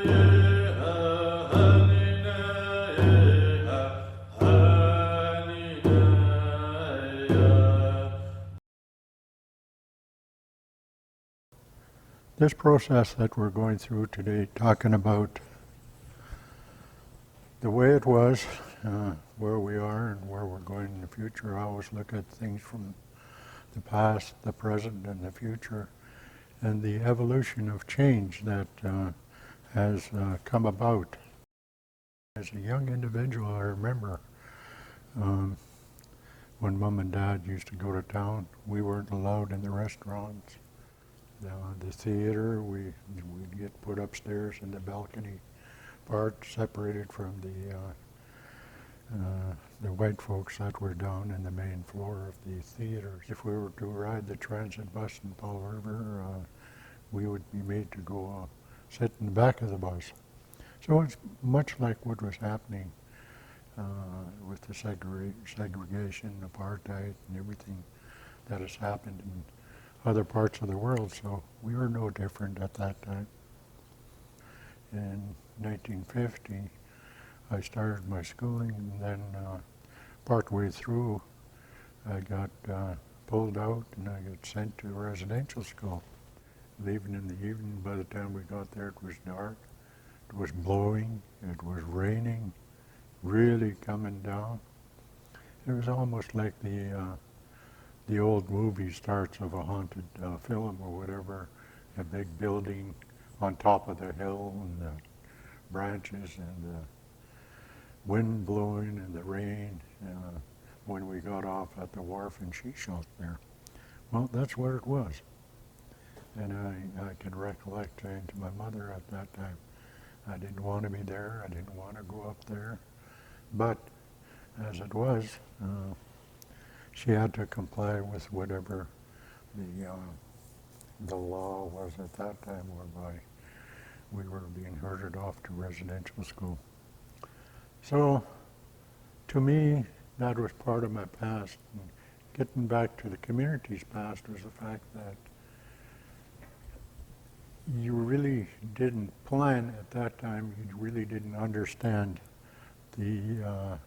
This process that we're going through today, talking about the way it was, where we are and where we're going in the future, I always look at things from the past, the present, and the future, and the evolution of change that has come about. As a young individual, I remember when Mom and Dad used to go to town, we weren't allowed in the restaurants. The theater, we'd get put upstairs in the balcony part, separated from the white folks that were down in the main floor of the theaters. If we were to ride the transit bus in Fall River, we would be made to go sit in the back of the bus. So it's much like what was happening with the segregation, apartheid, and everything that has happened in other parts of the world. So we were no different at that time. In 1950, I started my schooling, and then partway through, I got pulled out and I got sent to residential school. Leaving in the evening, by the time we got there, it was dark. It was blowing, it was raining, really coming down. It was almost like the old movie starts of a haunted film or whatever, a big building on top of the hill and the branches and the wind blowing and the rain when we got off at the wharf in Sheshalt there. Well, that's what it was. And I can recollect saying to my mother at that time, I didn't want to be there, I didn't want to go up there. But as it was, she had to comply with whatever the law was at that time, whereby we were being herded off to residential school. So, to me, that was part of my past. And getting back to the community's past was the fact that you really didn't plan at that time, you really didn't understand the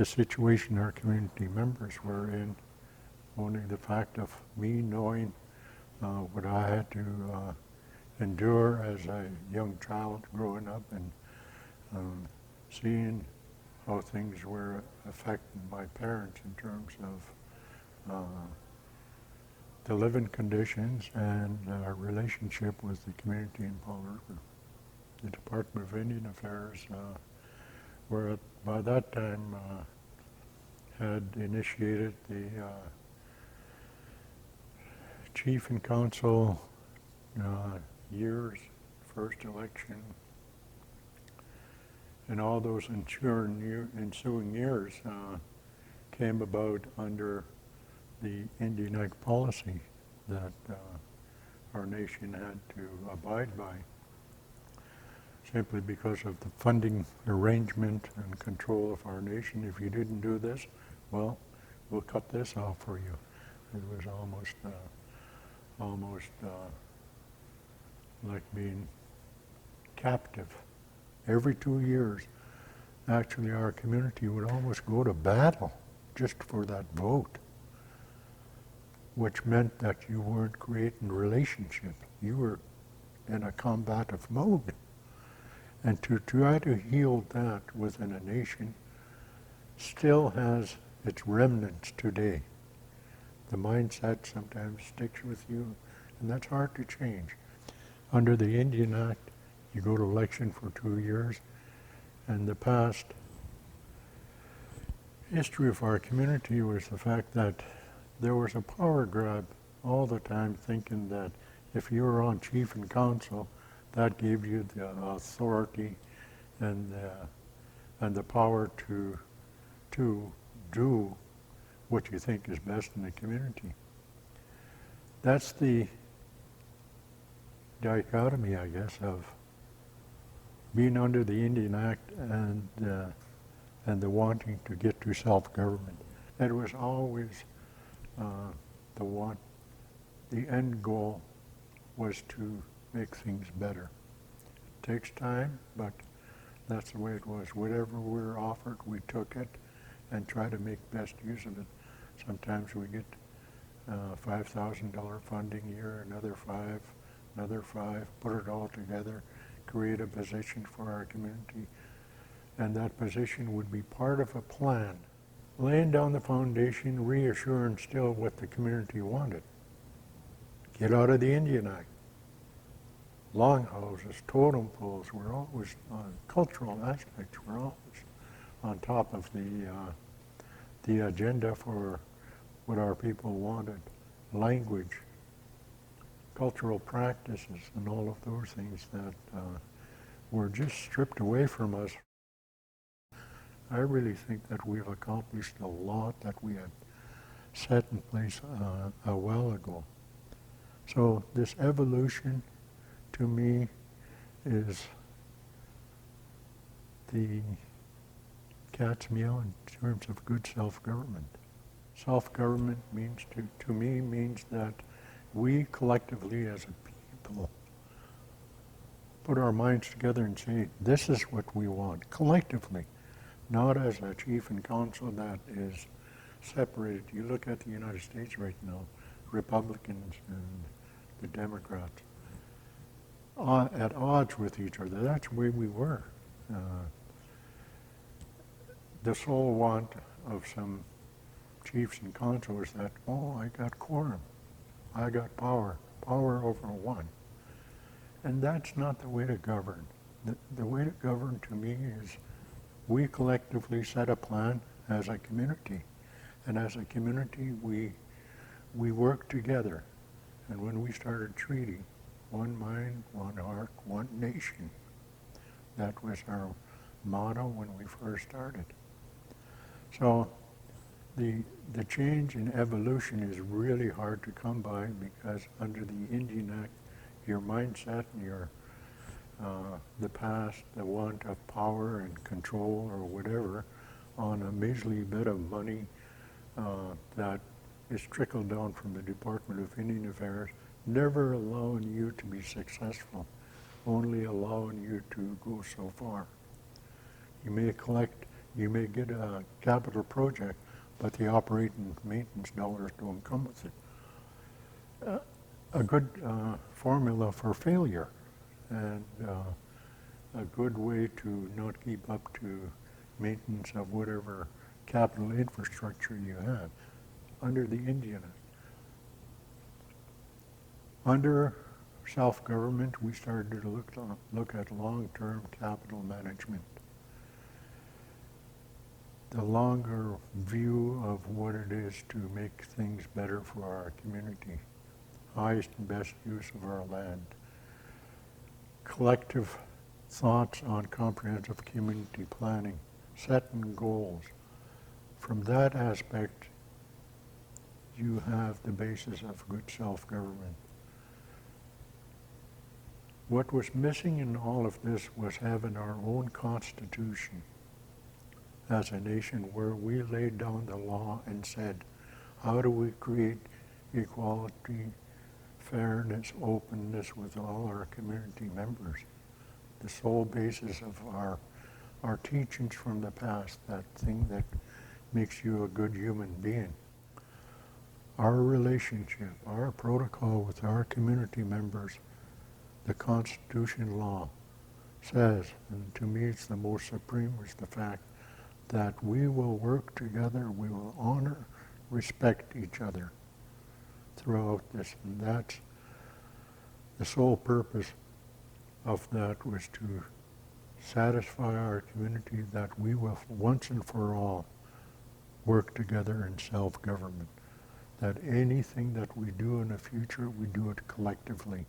situation our community members were in. Only the fact of me knowing what I had to endure as a young child growing up, and seeing how things were affecting my parents in terms of the living conditions and our relationship with the community in Fall River. The Department of Indian Affairs were by that time had initiated the chief and council years, first election, and all those ensuing years came about under the Indian Act policy that our nation had to abide by, simply because of the funding arrangement and control of our nation. If you didn't do this, well, we'll cut this off for you. It was almost like being captive. Every 2 years, actually, our community would almost go to battle just for that vote, which meant that you weren't creating relationship. You were in a combative mode. And to try to heal that within a nation still has its remnants today. The mindset sometimes sticks with you, and that's hard to change. Under the Indian Act, you go to election for 2 years, and the past history of our community was the fact that there was a power grab all the time, thinking that if you were on chief and council, that gave you the authority and the power to do what you think is best in the community. That's the dichotomy, I guess, of being under the Indian Act and the wanting to get to self-government. It was always the end goal was to make things better, Takes time, but that's the way it was. Whatever we were offered, we took it and try to make best use of it. Sometimes we get $5,000 funding here, another five, put it all together, create a position for our community, and that position would be part of a plan, laying down the foundation, reassure and instill what the community wanted. Get out of the Indian Act. Longhouses, totem poles were always, cultural aspects were always on top of the agenda for what our people wanted. Language, cultural practices, and all of those things that were just stripped away from us. I really think that we've accomplished a lot that we had set in place a while ago. So this evolution, to me, is the cat's meow in terms of good self-government. Self-government means, to me, means that we collectively as a people put our minds together and say, this is what we want, collectively, not as a chief and council that is separated. You look at the United States right now, Republicans and the Democrats, at odds with each other. That's the way we were. The sole want of some chiefs and councils that, oh, I got quorum, I got power over one. And that's not the way to govern. The way to govern, to me, is we collectively set a plan as a community. And as a community, we work together. And when we started treaty, one mind, one heart, one nation. That was our motto when we first started. So the change in evolution is really hard to come by because under the Indian Act, your mindset and your the past, the want of power and control or whatever on a measly bit of money that is trickled down from the Department of Indian Affairs, never allowing you to be successful, only allowing you to go so far. You may get a capital project, but the operating maintenance dollars don't come with it. A good formula for failure, and a good way to not keep up to maintenance of whatever capital infrastructure you have under the Indian Act. Under self-government, we started to look at long-term capital management. The longer view of what it is to make things better for our community, highest and best use of our land, collective thoughts on comprehensive community planning, setting goals. From that aspect, you have the basis of good self-government. What was missing in all of this was having our own constitution as a nation where we laid down the law and said, how do we create equality, fairness, openness with all our community members? The sole basis of our teachings from the past, that thing that makes you a good human being. Our relationship, our protocol with our community members, the Constitution law says, and to me it's the most supreme, is the fact that we will work together, we will honor, respect each other throughout this. And that's the sole purpose of that, was to satisfy our community that we will once and for all work together in self-government. That anything that we do in the future, we do it collectively.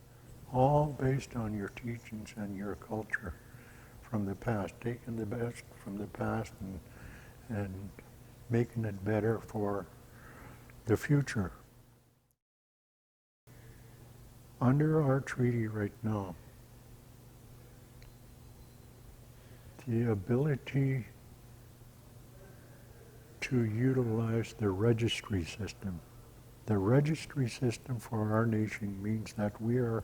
All based on your teachings and your culture from the past, taking the best from the past and making it better for the future. Under our treaty right now, the ability to utilize the registry system. The registry system for our nation means that we are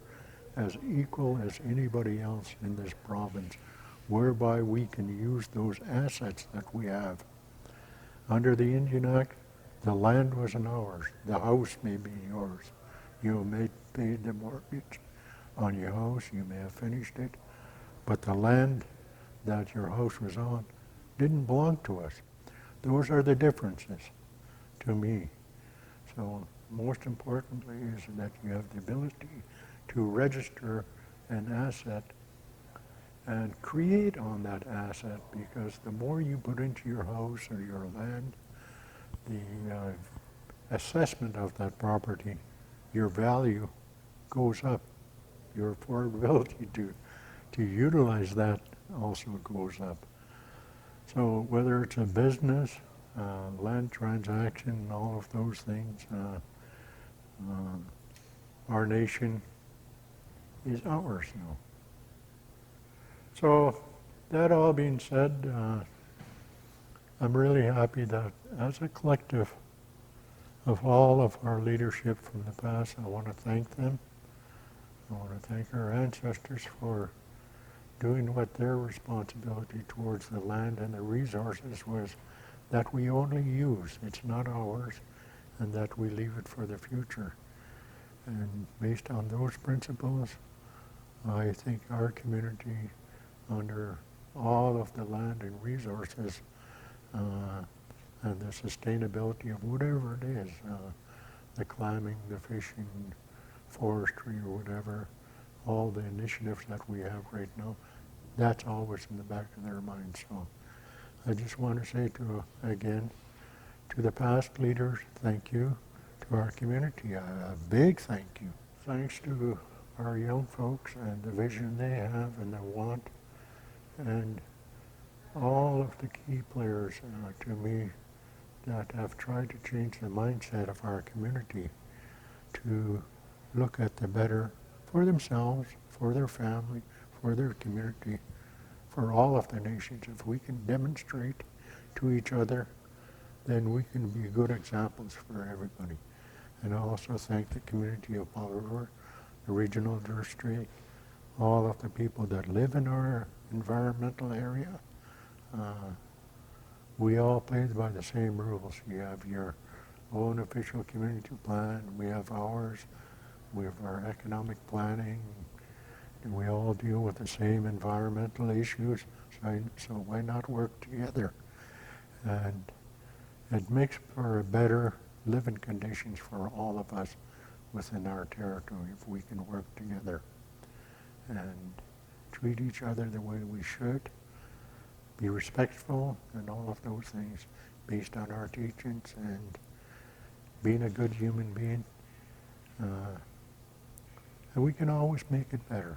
as equal as anybody else in this province, whereby we can use those assets that we have. Under the Indian Act, the land wasn't ours. The house may be yours. You may pay the mortgage on your house, you may have finished it, but the land that your house was on didn't belong to us. Those are the differences to me. So most importantly is that you have the ability to register an asset and create on that asset, because the more you put into your house or your land, the assessment of that property, your value goes up. Your affordability to utilize that also goes up. So whether it's a business, land transaction, all of those things, our nation is ours now. So that all being said, I'm really happy that as a collective of all of our leadership from the past, I want to thank them. I want to thank our ancestors for doing what their responsibility towards the land and the resources was, that we only use, it's not ours, and that we leave it for the future. And based on those principles, I think our community, under all of the land and resources, and the sustainability of whatever it is, the climbing, the fishing, forestry or whatever, all the initiatives that we have right now, that's always in the back of their minds. So I just want to say again, to the past leaders, thank you. To our community, a big thank you. Thanks to our young folks and the vision they have and the want, and all of the key players to me that have tried to change the mindset of our community to look at the better for themselves, for their family, for their community, for all of the nations. If we can demonstrate to each other, then we can be good examples for everybody. And I also thank the community of Powder River, the regional district, all of the people that live in our environmental area. We all play by the same rules. You have your own official community plan, we have ours, we have our economic planning, and we all deal with the same environmental issues, so why not work together? And it makes for a better living conditions for all of us within our territory if we can work together and treat each other the way we should, be respectful, and all of those things based on our teachings and being a good human being. And we can always make it better.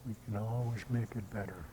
We can always make it better.